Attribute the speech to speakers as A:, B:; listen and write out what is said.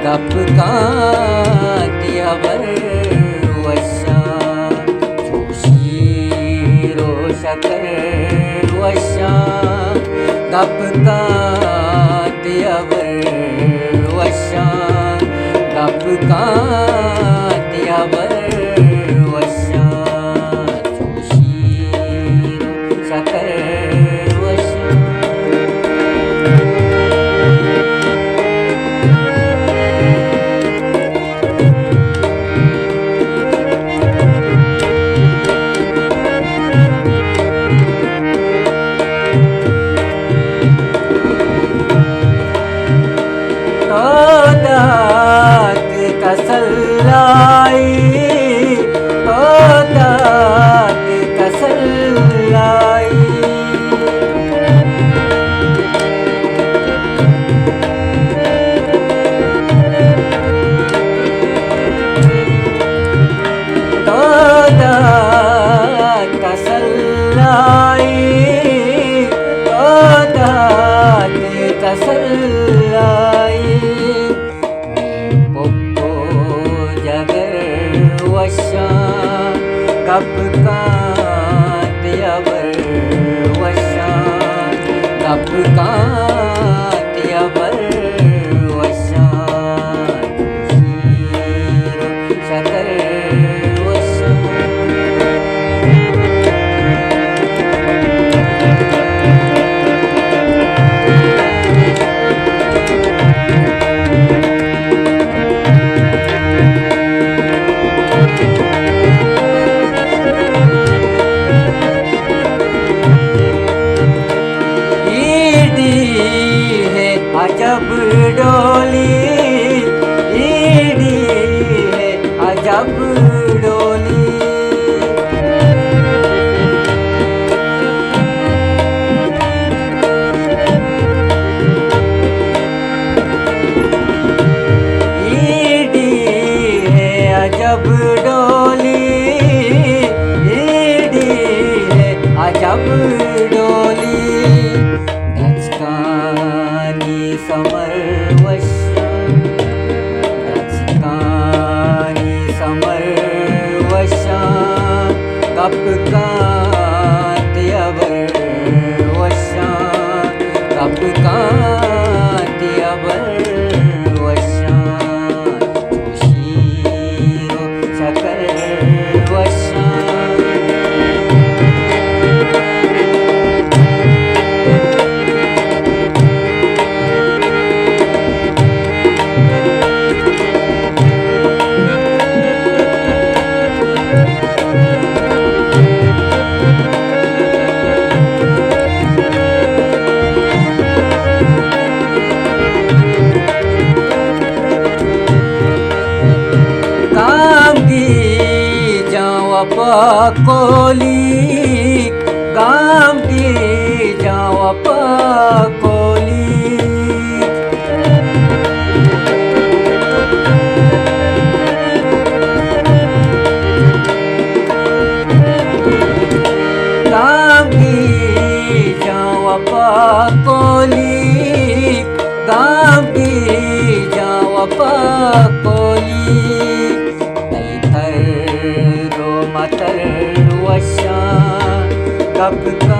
A: kapkatiyawar vasha joshiro shakar vasha kapkatiyawar vasha kapkatiyawar vasha joshiro shakar vasha दात कसल्लाई दात कसल्लाई दात कसल्लाई दात कसल्लाई वशा kapkatiyawar vasha kapkatiyawar vasha joshiro shakar vasha अजब डोली ईडी है अजब डोली ईडी है अजब डोली ईडी है अजब डोली समर वशा रचकानी समर वशा kapkatiyawar vasha kapkatiyawar vasha joshiro shakar vasha पकोली काम की जावा पकोली काम की जावा पकोली काम की जावा पकोली matar वशा kapkatiyawar